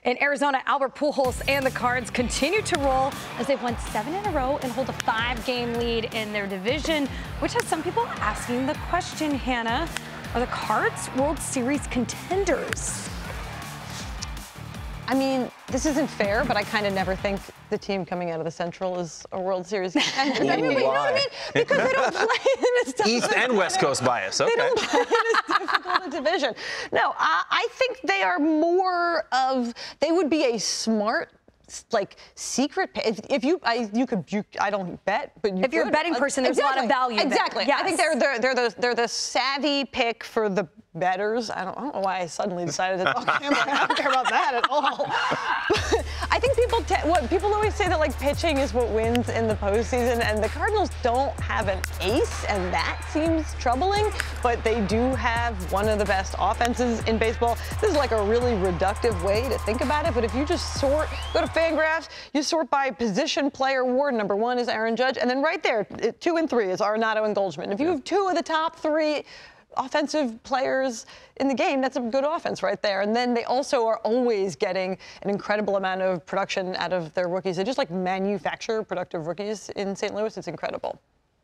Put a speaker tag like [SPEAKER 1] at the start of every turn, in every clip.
[SPEAKER 1] In Arizona, Albert Pujols and the Cards continue to roll as they've won 7 in a row and hold a 5-game lead in their division, which has some people asking the question, Hannah, are the Cards World Series contenders?
[SPEAKER 2] I mean, this isn't fair, but I kind of never think the team coming out of the Central is a World Series contender. I mean, you know what I mean? Because they don't play in as tough
[SPEAKER 3] East and West Coast bias. Okay.
[SPEAKER 2] They don't play in as difficult a division. No, I think they are more of, they would be a smart, like, secret. If you could, I don't bet, but you
[SPEAKER 1] if you're
[SPEAKER 2] could.
[SPEAKER 1] A betting person, there's
[SPEAKER 2] exactly.
[SPEAKER 1] a lot of value
[SPEAKER 2] Exactly.
[SPEAKER 1] there. Yes.
[SPEAKER 2] I think they're the savvy pick for the bettors. I don't know why I suddenly decided to talk camera. I don't care about that at all. But I think people always say that, like, pitching is what wins in the postseason, and the Cardinals don't have an ace, and that seems troubling. But they do have one of the best offenses in baseball. This is like a really reductive way to think about it, but if you just go to Fangraphs, you sort by position player award. Number 1 is Aaron Judge, and then right there, 2 and 3 is Arenado and Goldschmidt. And if you have 2 of the top 3 offensive players in the game, that's a good offense right there. And then they also are always getting an incredible amount of production out of their rookies. They just, like, manufacture productive rookies in St. Louis. It's incredible.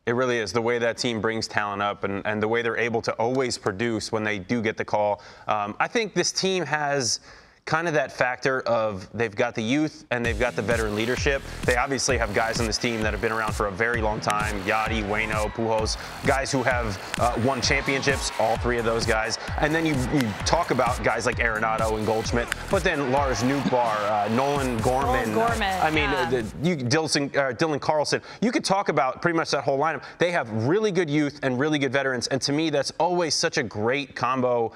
[SPEAKER 3] It really is, the way that team brings talent up and the way they're able to always produce when they do get the call. I think this team has kind of that factor of they've got the youth and they've got the veteran leadership. They obviously have guys on this team that have been around for a very long time. Yadi, Waino, Pujols, guys who have won championships, all 3 of those guys. And then you talk about guys like Arenado and Goldschmidt, but then Lars Nootbaar, Nolan Gorman. I mean, Dylan Carlson. You could talk about pretty much that whole lineup. They have really good youth and really good veterans. And to me, that's always such a great combo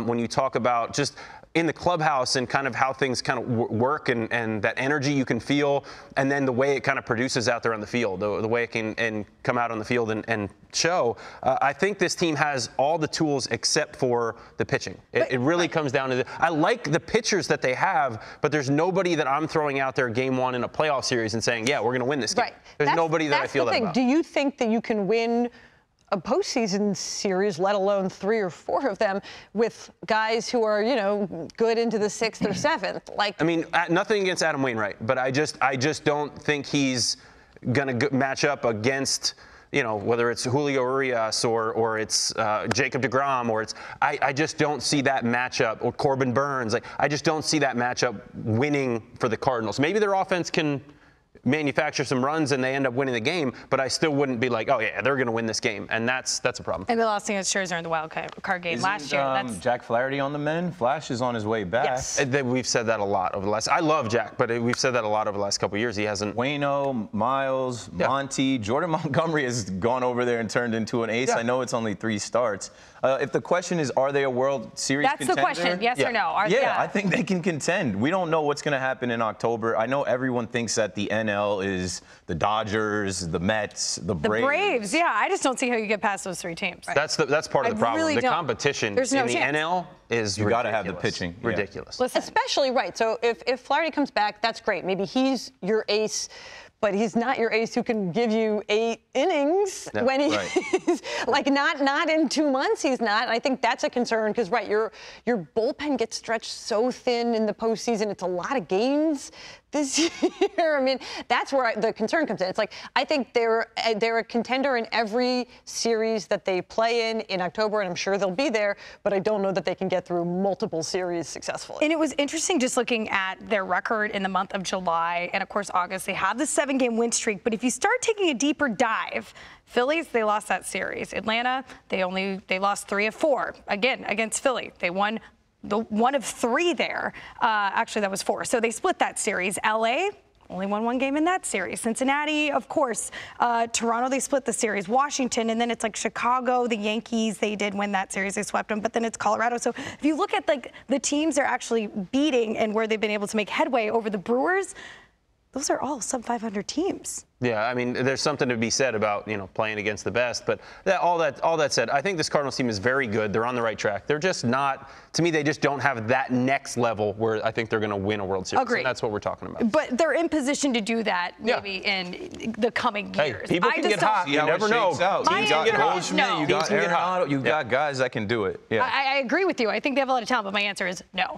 [SPEAKER 3] when you talk about just in the clubhouse and kind of how things kind of work and that energy you can feel, and then the way it kind of produces out there on the field, the way it can come out on the field and show. I think this team has all the tools except for the pitching. It really comes down to I like the pitchers that they have, but there's nobody that I'm throwing out there game 1 in a playoff series and saying, yeah, we're going to win this game. There's nobody that I feel that about.
[SPEAKER 2] Do you think that you can win a postseason series, let alone 3 or 4 of them, with guys who are, you know, good into the 6th or 7th? Like, I
[SPEAKER 3] mean, nothing against Adam Wainwright, but I just don't think he's going to match up against, you know, whether it's Julio Urias or it's Jacob deGrom or I just don't see that matchup, or Corbin Burns. Like, I just don't see that matchup winning for the Cardinals. Maybe their offense can manufacture some runs and they end up winning the game, but I still wouldn't be like, oh yeah, they're going to win this game, and that's a problem.
[SPEAKER 1] And the last thing is Scherzer in the wild card game last year.
[SPEAKER 4] Jack Flaherty on the mend? Flash is on his way back.
[SPEAKER 1] Yes.
[SPEAKER 3] We've said that a lot over the last. I love Jack, but we've said that a lot over the last couple of years. He hasn't.
[SPEAKER 4] Waino, Miles, Monty, Jordan Montgomery has gone over there and turned into an ace. I know it's only 3 starts. If the question is, are they a World Series contender?
[SPEAKER 1] That's the question, yes or no?
[SPEAKER 4] I think they can contend. We don't know what's going to happen in October. I know everyone thinks that the NL is the Dodgers, the Mets, the Braves.
[SPEAKER 1] The Braves, yeah. I just don't see how you get past those 3 teams.
[SPEAKER 3] That's part of the problem.
[SPEAKER 1] Really
[SPEAKER 3] the competition in the NL is
[SPEAKER 4] you got to have the pitching.
[SPEAKER 3] Ridiculous.
[SPEAKER 2] Listen, especially So if Flaherty comes back, that's great. Maybe he's your ace, but he's not your ace who can give you 8 innings when he's like not in 2 months. He's not. And I think that's a concern because your bullpen gets stretched so thin in the postseason. It's a lot of games this year. I mean, that's where the concern comes in. It's like, I think they're a contender in every series that they play in October, and I'm sure they'll be there, but I don't know that they can get through multiple series successfully.
[SPEAKER 1] And it was interesting just looking at their record in the month of July and, of course, August. They have the 7-game win streak, but if you start taking a deeper dive, Phillies, they lost that series. Atlanta, they lost 3 of 4, again, against Philly. They won the 1 of 3 there. Actually, that was 4. So they split that series. LA only won 1 game in that series. Cincinnati, of course. Toronto, they split the series. Washington, and then it's like Chicago, the Yankees, they did win that series. They swept them, but then it's Colorado. So if you look at like the teams they're actually beating and where they've been able to make headway over the Brewers, those are all sub-500 teams.
[SPEAKER 3] Yeah, I mean, there's something to be said about, you know, playing against the best. But all that said, I think this Cardinals team is very good. They're on the right track. They're just not, to me, they just don't have that next level where I think they're going to win a World Series.
[SPEAKER 1] Agreed.
[SPEAKER 3] And that's what we're talking about.
[SPEAKER 1] But they're in position to do that maybe in the coming years.
[SPEAKER 3] People can get hot. You never know.
[SPEAKER 4] You got Goldschmidt, you got Arenado, you got guys that can do it.
[SPEAKER 1] I agree with you. I think they have a lot of talent, but my answer is no.